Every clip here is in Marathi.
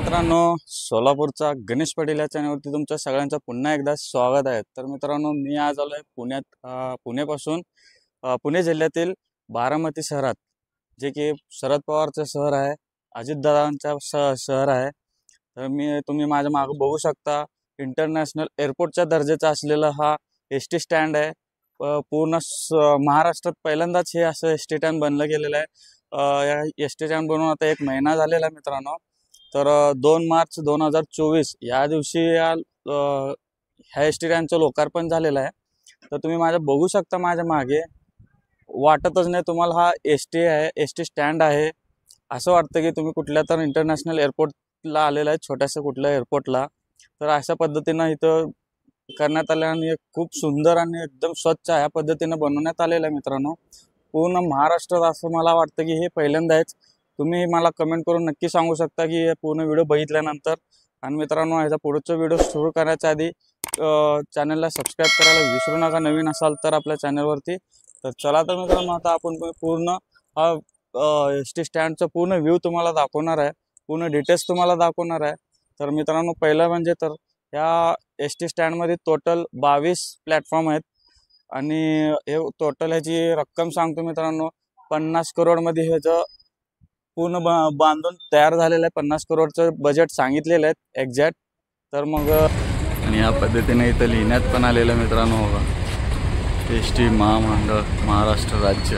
मित्रांनो, सोलापूरचा गणेश पाटील या चॅनलवरती तुमच्या सगळ्यांचं पुन्हा एकदा स्वागत आहे। तर मित्रांनो, मी आज आलोय पुण्यापासून पुणे जिल्ह्यातील बारामती शहरात, जे की शरद पवारचं शहर आहे, अजितदादांचं शहर आहे। तर तुम्ही माझ्या मागे बघू शकता, इंटरनॅशनल एअरपोर्टच्या दर्जाचा असलेला हा एसटी स्टँड आहे। पूर्ण महाराष्ट्रात पहिल्यांदाच हे असं एसटी स्टँड बनलं गेलेलं आहे। या एसटी स्टँड बनवून आता 1 महिना झालेला आहे मित्रांनो। तर 2 मार्च 2024 या दिवशी ह्या एस टी स्टँडचं लोकार्पण झालेलं आहे। तर तुम्ही बघू शकता माझ्या मागे, वाटतच नाही तुम्हाला हा एस टी स्टँड आहे। असं वाटतं की तुम्ही कुठल्या तर इंटरनॅशनल एअरपोर्टला आलेला आहे, छोट्याशा कुठल्या एअरपोर्टला। तर अशा पद्धतीनं इथं करण्यात आलं आणि खूप सुंदर आणि एकदम स्वच्छ ह्या पद्धतीनं बनवण्यात आलेलं आहे मित्रांनो। पूर्ण महाराष्ट्रात असं मला वाटतं की हे पहिल्यांदाच। तुम्ही मला कमेंट करून नक्की सांगू शकता की हे पूर्ण व्हिडिओ बघितल्यानंतर। आणि मित्रांनो, ह्याचा पुढचा व्हिडिओ सुरू करण्याच्या आधी चॅनलला सबस्क्राईब करायला विसरू नका, नवीन असाल तर आपल्या चॅनलवरती। तर चला तर मित्रांनो, आता आपण पूर्ण हा एस टी स्टँडचा पूर्ण व्ह्यू तुम्हाला दाखवणार आहे, पूर्ण डिटेल्स तुम्हाला दाखवणार आहे। तर मित्रांनो, पहिलं म्हणजे तर या एस टी स्टँडमध्ये टोटल 22 प्लॅटफॉर्म आहेत आणि हे टोटल ह्याची रक्कम सांगतो मित्रांनो, 50 करोडमध्ये ह्याचं पूर्ण बांधून तयार झालेलं आहे। 50 करोडचं बजेट सांगितलेलं आहे एक्झॅक्ट। तर मग आणि या पद्धतीने इथं लिहिण्यात पण आलेलं मित्रांनो, बघा, एस टी महामंडळ महाराष्ट्र राज्य,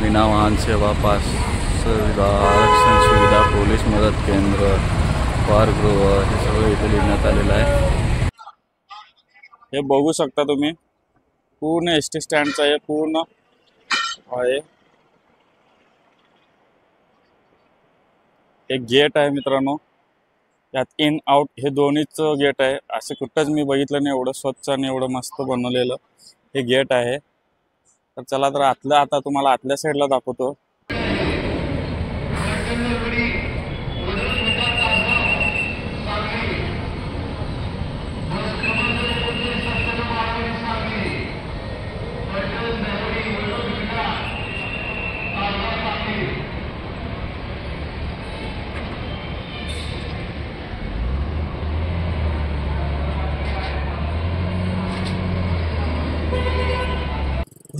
विना वाहन सेवा पास सुविधा, आरक्षण सुविधा, पोलीस मदत केंद्र, उपहारगृह, हे सगळं इथं लिहिण्यात आलेलं आहे। हे बघू शकता तुम्ही, पूर्ण एस टी स्टँडचं हे पूर्ण आहे। एक गेट आहे मित्रांनो, यात इन आउट हे दोन्हीच गेट आहे। असं कुठंच मी बघितलं नाही एवढं स्वच्छ आणि एवढं मस्त बनवलेलं हे गेट आहे। तर चला तर आता तुम्हाला आतल्या साईडला दाखवतो।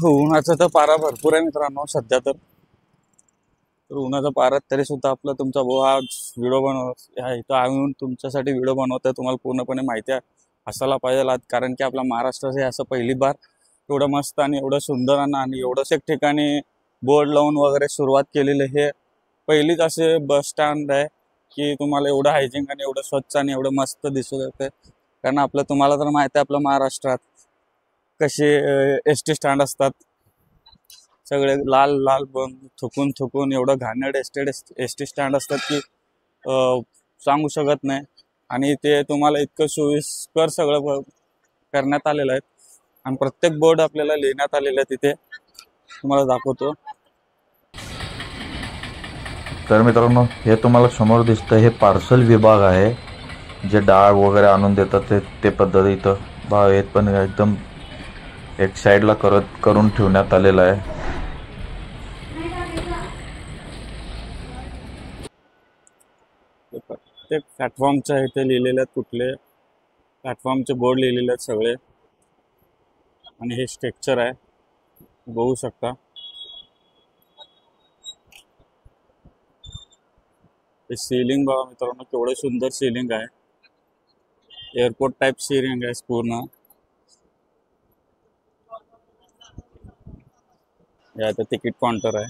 उन्हाचा तर पारा भरपूर आहे मित्रांनो सध्या तर उन्हाचा पारा, तरी सुद्धा आपला तुमचा भाऊ हा व्हिडिओ इथं येऊन तुमच्यासाठी व्हिडिओ बनवतोय। तुम्हाला पूर्णपणे माहिती असायला पाहिजे, कारण की आपल्या महाराष्ट्राचं हे असं पहिली बार एवढं मस्त आणि एवढं सुंदर आणि एवढंच एक ठिकाणी बोर्ड लावून वगैरे सुरुवात केलेली। हे पहिलीच असे बस स्टँड आहे की तुम्हाला एवढं हायजीन आणि एवढं स्वच्छ आणि एवढं मस्त दिसत येते। कारण तुम्हाला तर माहिती आहे, आपल्या महाराष्ट्रात कसे एस टी स्टँड असतात, सगळे लाल लाल थुकून एवढं घाणेरडे एस टी स्टँड असतात की सांगू शकत नाही। आणि ते तुम्हाला इतकं सोयीस्कर सगळं करण्यात आलेलं आहे आणि प्रत्येक बोर्ड आपल्याला लिहिण्यात आलेलं आहे, तिथे तुम्हाला दाखवतो। तर मित्रांनो, हे तुम्हाला समोर दिसतं, हे पार्सल विभाग आहे, जे डाळ वगैरे आणून देतात ते पद्धत इथं भाव आहेत, पण एकदम एक साईडला करून ठेवण्यात आलेलं आहे। प्रत्येक प्लॅटफॉर्मच्या इथे लिहिलेले आहेत, कुठले प्लॅटफॉर्मचे बोर्ड लिहिलेले आहेत सगळे। आणि हे स्ट्रक्चर आहे, बघू शकता। हे सीलिंग बघा मित्रांनो, केवढं सुंदर सीलिंग आहे, एअरपोर्ट टाइप सीलिंग आहे पूर्ण। हे आता तिकीट काउंटर आहे,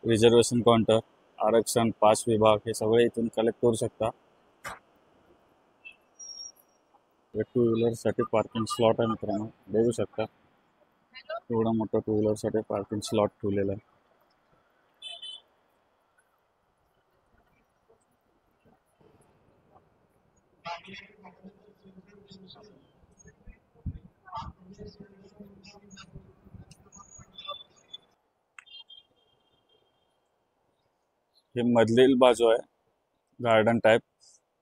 रिझर्वेशन काउंटर, आरक्षण, पास विभाग, हे सगळे इथून कलेक्ट करू शकता। टू व्हीलर साठी पार्किंग स्लॉट आहे मित्रांनो, बघू शकता, एवढा मोठा टू व्हीलर साठी पार्किंग स्लॉट ठेवलेला आहे। हे मधली बाजू आहे, गार्डन टाइप,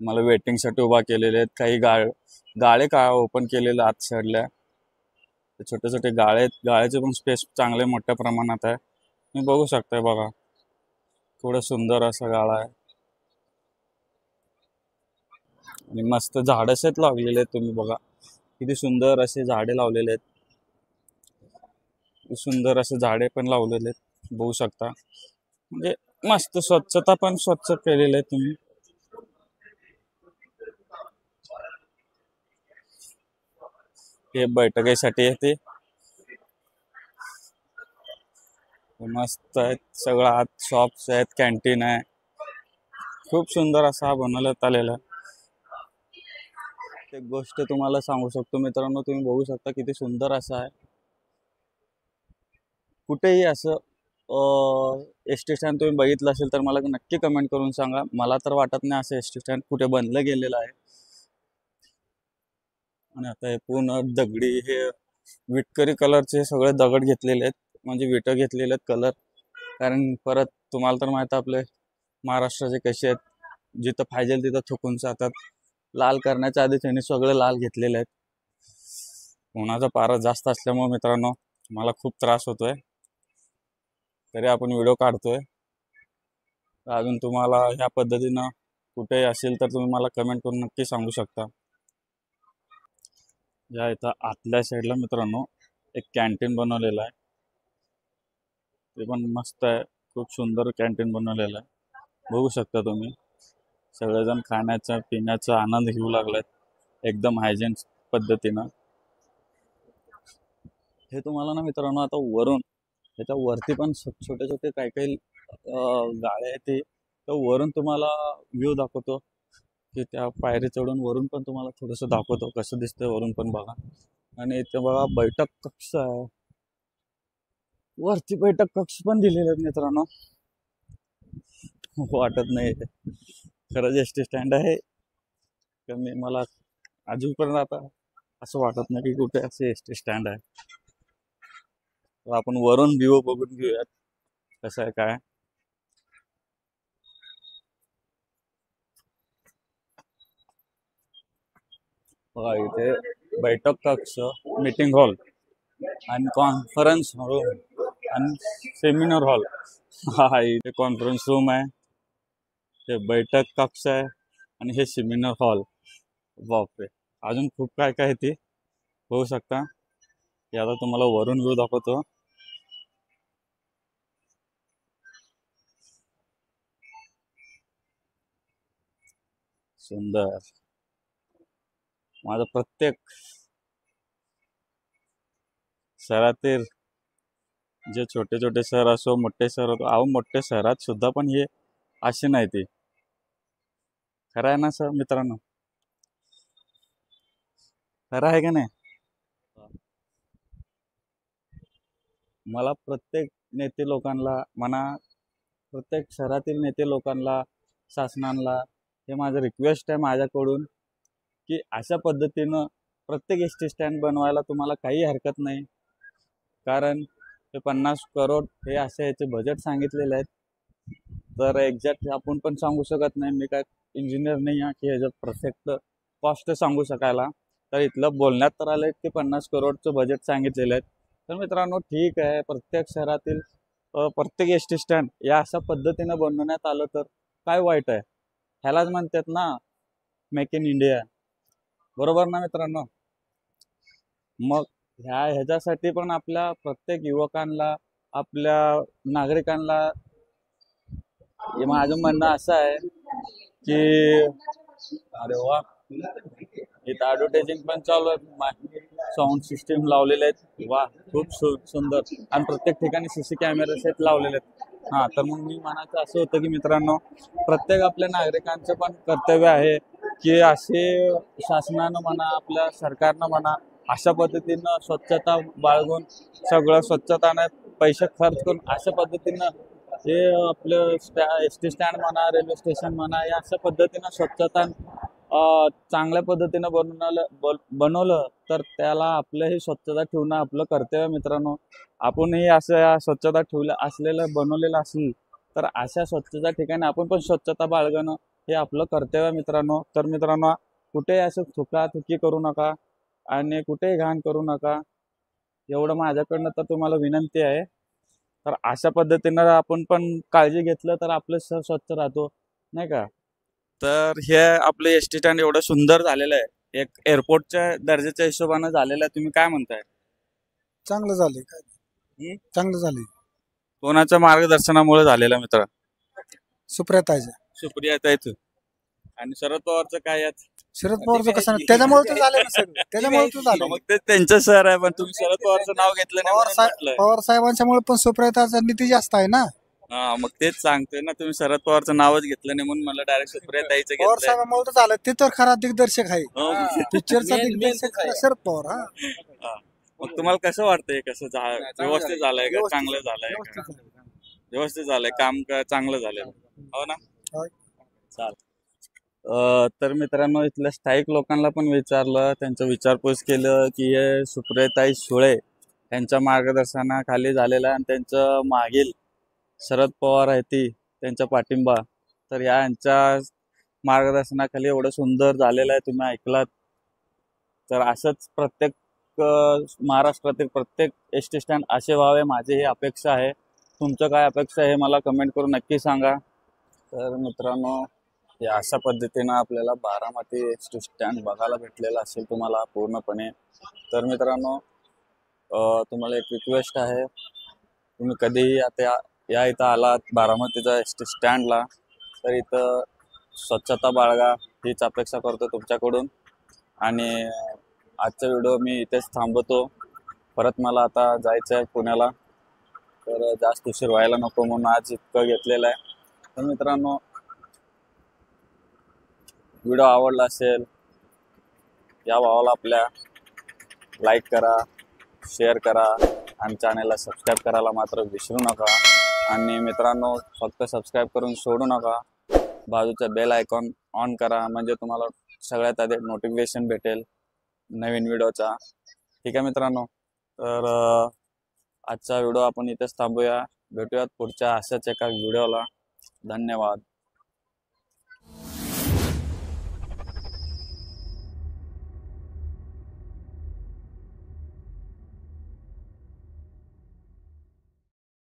मला वेटिंग साठी उभा केलेले आहेत। काही गाळे ओपन केलेले आत साईडला, छोटे छोटे गाळे आहेत, गाळ्याचे पण स्पेस चांगले मोठ्या प्रमाणात आहे। तुम्ही बघू शकताय, बघा, थोडं सुंदर असा गाळा आहे। आणि मस्त झाड असेच लावलेले आहेत. तुम्ही बघा किती सुंदर असे झाडे लावलेले आहेत. सुंदर असे झाडे पण लावलेले आहेत बघू शकता. म्हणजे मस्त स्वच्छता पण स्वच्छ केलेले आहे तुम्ही. हे बैठकीसाठी आहे ते मस्त आहेत. सगळं आत शॉप्स आहेत, कॅन्टीन आहे. खूप सुंदर असा हा बनवण्यात आलेला आहे. एक गोष्ट तुम्हाला सांगू शकतो मित्रांनो, तुम्ही बघू शकता किती सुंदर असं आहे. कुठेही असं एस टी स्टँड तुम्ही बघितलं असेल तर मला नक्की कमेंट करून सांगा. मला तर वाटत नाही असं एस टी स्टँड कुठे बनलं गेलेलं आहे. आणि आता हे पूर्ण दगडी हे विटकरी कलरचे सगळे दगड घेतलेले आहेत, म्हणजे विटा घेतलेले आहेत कलर. कारण परत तुम्हाला तर माहित आहे आपले महाराष्ट्राचे कसे आहेत, जिथं पाहिजे तिथं थुकून जातात. लाल करण्याच्या आधी त्यांनी सगळे लाल घेतलेले आहेत. उन्हाचा पारा जास्त असल्यामुळे मित्रांनो मला खूप त्रास होतोय, तरी आपण व्हिडिओ काढतोय. अजून तुम्हाला ह्या पद्धतीनं कुठे असेल तर तुम्ही मला कमेंट करून नक्की सांगू शकता. या इथं आतल्या साईडला मित्रांनो एक कॅन्टीन बनवलेलं आहे. ते पण मस्त आहे, खूप सुंदर कॅन्टीन बनवलेलं आहे. बघू शकता तुम्ही. सगळेजण खाण्याचा पिण्याचा आनंद घेऊ लागलात एकदम हायजीन पद्धतीनं. हे तुम्हाला ना मित्रांनो आता वरून त्याच्या वरती पण छोटे छोटे काही काही गाळे आहेत ते, तर वरून तुम्हाला व्ह्यू दाखवतो की त्या पायरी चढून वरून पण तुम्हाला थोडंसं दाखवतो कसं दिसतंय वरून पण बघा. आणि इथे बघा बैठक कक्ष आहे, वरती बैठक कक्ष पण दिलेले आहेत मित्रांनो. वाटत नाही खरंच एस टी स्टँड आहे कमी. मला अजूनपर्यंत आता असं वाटत नाही की कुठे असे एस टी स्टँड आहे. तर आपण वरून व्ह्यू बघून घेऊयात कसं आहे काय. बघा इथे बैठक कक्ष, मीटिंग हॉल आणि कॉन्फरन्स रूम आणि सेमिनार हॉल. हा इथे कॉन्फरन्स रूम आहे, ते बैठक कक्ष आहे आणि हे सेमिनार हॉल. बापरे, अजून खूप काय काय ते होऊ शकता. हे आता तुम्हाला वरून व्ह्यू दाखवतो. सुंदर. माझं प्रत्येक शहरातील जे छोटे छोटे शहर असो मोठे शहर असो, अहो मोठ्या शहरात सुद्धा पण हे असे नाही. ते खरं आहे ना सर मित्रांनो, खरं आहे का नाही. मला प्रत्येक नेते लोकांना म्हणा, प्रत्येक शहरातील नेते लोकांना, शासनाला हे माझं रिक्वेस्ट आहे माझ्याकडून की अशा पद्धतीनं प्रत्येक एस टी स्टँड बनवायला तुम्हाला काही हरकत नाही. कारण हे 50 करोड हे असे याचे बजेट सांगितलेले आहेत. तर एक्झॅक्ट आपण पण सांगू शकत नाही, मी काय इंजिनियर नाही आहे की ह्याचं परफेक्ट कॉस्ट सांगू शकायला. तर इथलं बोलण्यात तर आलं की 50 करोडचं बजेट सांगितलेलं आहे. तर मित्रांनो ठीक आहे, प्रत्येक शहरातील प्रत्येक एस टी स्टँड या अशा पद्धतीनं बनवण्यात आलं तर काय वाईट आहे. ह्यालाच म्हणतात ना मेक इन इंडिया, बरोबर ना मित्रांनो. मग ह्याच्यासाठी पण आपल्या प्रत्येक युवकांना, आपल्या नागरिकांना माझं म्हणणं असं आहे की अरे वा, इथं ॲडव्हर्टायझिंग पण चालू आहे, साऊंड सिस्टीम लावलेले आहेत. वा खूप सुंदर. आणि प्रत्येक ठिकाणी सीसी कॅमेरे सेट लावलेले आहेत. हां, तर मग मी म्हणायचं असं होतं की मित्रांनो प्रत्येक आपल्या नागरिकांचं पण कर्तव्य आहे की असे शासनानं म्हणा, आपल्या सरकारनं म्हणा, अशा पद्धतीनं स्वच्छता बाळगून सगळं स्वच्छताने पैसे खर्च करून अशा पद्धतीनं हे आपलं एस टी स्टँड म्हणा, रेल्वे स्टेशन म्हणा, या अशा पद्धतीनं स्वच्छता चांगल्या पद्धतीनं बनवलं तर त्याला आपलं ही स्वच्छता ठेवणं आपलं कर्तव्य मित्रांनो. आपणही असं स्वच्छता ठेवलं बनवलेलं असेल तर अशा स्वच्छता ठिकाणी आपण पण स्वच्छता बाळगणं हे आपलं कर्तव्य मित्रांनो. तर मित्रांनो कुठेही असं थुकी करू नका आणि कुठेही घाण करू नका, एवढं माझ्याकडनं तर तुम्हाला विनंती आहे. तर अशा पद्धतीनं आपण पण काळजी घेतलं तर आपलं शहर स्वच्छ राहतो, नाही का. तर हे आपलं एस टी स्टँड एवढं सुंदर झालेलं आहे, एक एअरपोर्टच्या दर्जाच्या हिशोबानं झालेलं आहे. तुम्ही काय म्हणताय? चांगलं झाले काय हं? चांगलं झाले. कोणाच्या मार्गदर्शनामुळे झालेलं मित्र? सुप्रियाताईचं सुप्रिया तू आणि शरद पवारचं काय यात? शरद पवारचं कसं नाही, त्याच्यामुळे तर झालं ना सगळं, त्याच्यामुळे तर झालं. मग ते त्यांचं शहर आहे, पण तुम्ही शरद पवारचं नाव घेतलं नाही म्हणून म्हटलं. पवार साहेबांच्यामुळे पण सुप्रियाताईचा नीती जास्त आहे ना. हा, मग तेच सांगतोय ना, तुम्ही शरद पवारचं नावच घेतलं नाही म्हणून मला डायरेक्ट सुप्रिया ताईचं पवार घेतलंय. साहेबांमुळे तर झालं. ते तर खरा दिग्दर्शक आहे, हो. पिक्चरचा दिग्दर्शक शरद पवार. हा, हा. मग तुम्हाला कसं वाटतंय, कसं व्यवस्थित झालंय का, चांगलं झालंय का? व्यवस्थित झालं. व्यवस्थित झालंय काम का, चांगलं झालंय? हो ना. होय. चाल तर मित्रांनो, इथल्या स्थायिक लोकांना पण विचारलं, त्यांचं विचारपूस केलं की हे सुप्रियाताई सुळे यांच्या मार्गदर्शनाखाली झालेलं आहे आणि त्यांचं मागील शरद पवार आहे ती त्यांचा पाठिंबा, तर यांच्या मार्गदर्शनाखाली एवढं सुंदर झालेलं आहे. तुम्ही ऐकलात. तर असंच प्रत्येक महाराष्ट्रातील प्रत्येक एस टी स्टँड असे व्हावे, माझी ही अपेक्षा आहे. तुमचं काय अपेक्षा आहे मला कमेंट करून नक्की सांगा. तर मित्रांनो, या अशा पद्धतीनं आपल्याला बारामती एस टी स्टँड बघायला भेटलेला असेल तुम्हाला पूर्णपणे. तर मित्रांनो, तुम्हाला एक रिक्वेस्ट आहे, तुम्ही कधीही आता या इथं आलात बारामतीचा एस टी स्टँडला, तर इथं स्वच्छता बाळगा हीच अपेक्षा करतो तुमच्याकडून. आणि आजचा व्हिडिओ मी इथेच थांबवतो. परत मला आता जायचं आहे पुण्याला, तर जास्त उशीर व्हायला नको म्हणून आज इतकं घेतलेलं आहे. तर मित्रांनो, व्हिडिओ आवडला असेल या भावाला आपल्या लाईक करा, शेअर करा आणि चॅनलला सबस्क्राईब करायला मात्र विसरू नका. आणि मित्रांनो, फक्त सबस्क्राईब करून सोडू नका, बाजूचा बेल आयकॉन ऑन करा, म्हणजे तुम्हाला सगळ्यात आधी नोटिफिकेशन भेटेल नवीन व्हिडिओचा. ठीक आहे मित्रांनो, तर आजचा व्हिडिओ आपण इथेच थांबूया. भेटूयात पुढच्या अशाच एका व्हिडिओला. धन्यवाद.